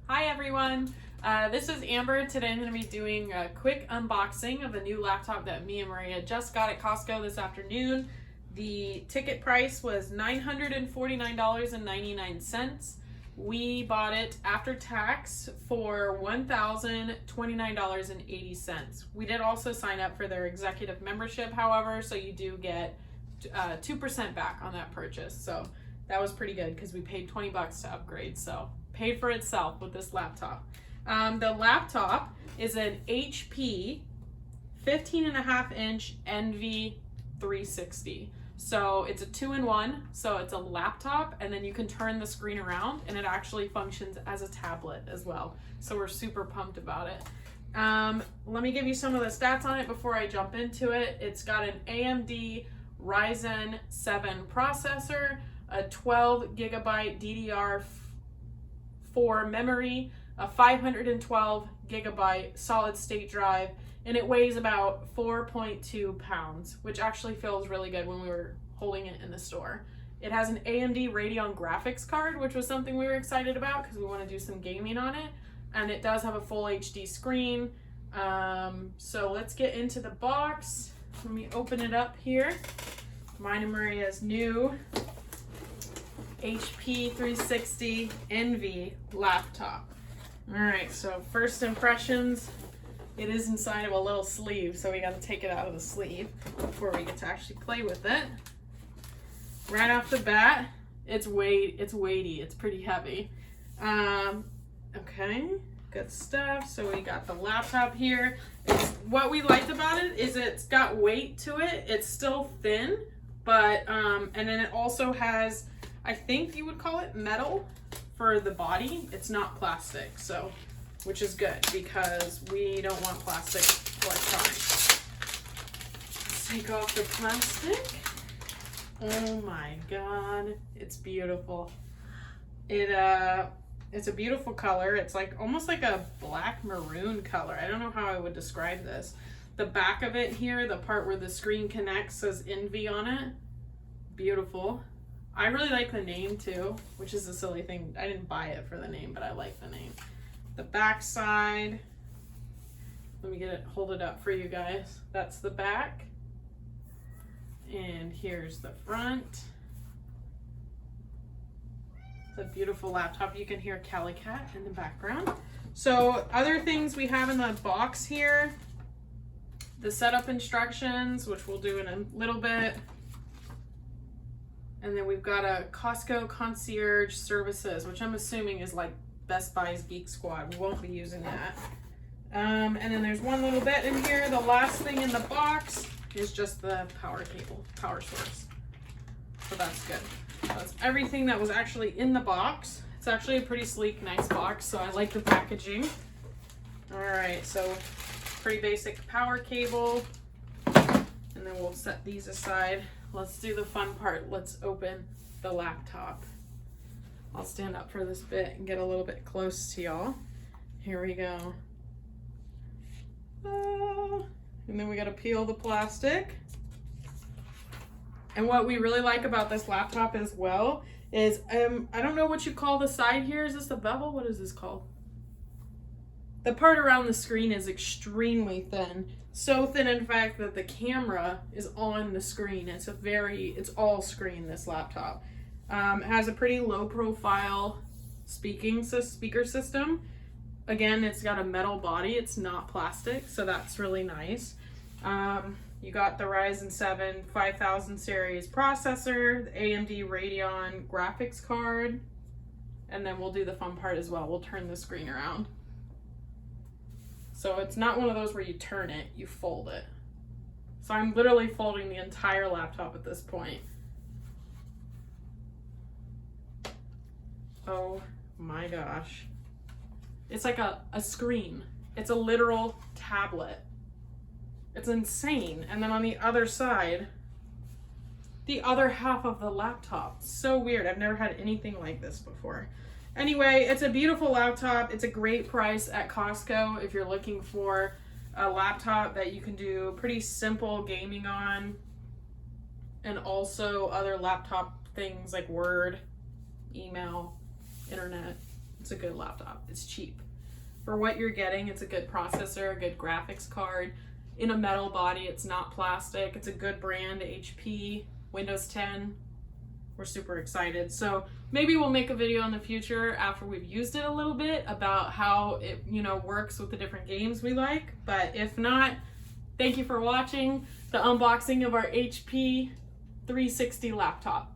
Hi everyone, this is Amber. Today I'm going to be doing a quick unboxing of a new laptop that me and Maria just got at Costco this afternoon. The ticket price was $949.99. We bought it after tax for $1,029.80. We did also sign up for their executive membership, however, so you do get 2% back on that purchase. So that was pretty good because we paid 20 bucks to upgrade. So paid for itself with this laptop. The laptop is an HP 15.5-inch Envy 360. So it's a 2-in-1. So it's a laptop, and then you can turn the screen around, and it actually functions as a tablet as well. So we're super pumped about it. Let me give you some of the stats on it before I jump into it. It's got an AMD Ryzen 7 processor, a 12 gigabyte DDR4 memory, a 512 gigabyte solid state drive, and it weighs about 4.2 pounds, which actually feels really good when we were holding it in the store. It has an AMD Radeon graphics card, which was something we were excited about because we want to do some gaming on it, and it does have a full HD screen. So let's get into the box. Let me open it up here. Mine and Maria's new HP 360 Envy laptop. All right, so first impressions, it is inside of a little sleeve, so we got to take it out of the sleeve before we get to actually play with it. Right off the bat, it's weighty, it's pretty heavy. Okay, good stuff. So we got the laptop here. What we liked about it is it's got weight to it. It's still thin, but and then it also has, I think you would call it metal for the body. It's not plastic, so, which is good because we don't want plastic electronics. Let's take off the plastic. Oh my God, it's beautiful. It's a beautiful color. It's like almost like a black maroon color. I don't know how I would describe this. The back of it here, the part where the screen connects, says Envy on it. Beautiful. I really like the name too, which is a silly thing. I didn't buy it for the name, but I like the name. The back side, let me hold it up for you guys. That's the back. And here's the front. It's a beautiful laptop. You can hear Cali Cat in the background. So other things we have in the box here, the setup instructions, which we'll do in a little bit. And then we've got a Costco concierge services, which I'm assuming is like Best Buy's Geek Squad. We won't be using that. And then there's one little bit in here. The last thing in the box is just the power cable, power source. So that's good. That's everything that was actually in the box. It's actually a pretty sleek, nice box, so I like the packaging. All right, so pretty basic power cable. And then we'll set these aside. Let's do the fun part. Let's open the laptop. I'll stand up for this bit and get a little bit close to y'all. Here we go. And then we gotta peel the plastic. And what we really like about this laptop as well is, I don't know what you call the side here. Is this a bevel? What is this called? The part around the screen is extremely thin. So thin, in fact, that the camera is on the screen. It's all screen, this laptop. It has a pretty low profile speaker system. Again, it's got a metal body. It's not plastic, so that's really nice. You got the Ryzen 7 5000 series processor, the AMD Radeon graphics card, and then we'll do the fun part as well. We'll turn the screen around. So it's not one of those where you turn it, you fold it. So I'm literally folding the entire laptop at this point. Oh my gosh. It's like a screen. It's a literal tablet. It's insane. And then on the other side, the other half of the laptop. So weird. I've never had anything like this before. Anyway, it's a beautiful laptop. It's a great price at Costco if you're looking for a laptop that you can do pretty simple gaming on, and also other laptop things like Word, email, internet, It's a good laptop. It's cheap. For what you're getting, it's a good processor, a good graphics card, in a metal body. It's not plastic. It's a good brand, HP, Windows 10. We're super excited. So maybe we'll make a video in the future after we've used it a little bit about how it, you know, works with the different games we like. But if not, thank you for watching the unboxing of our HP 360 laptop.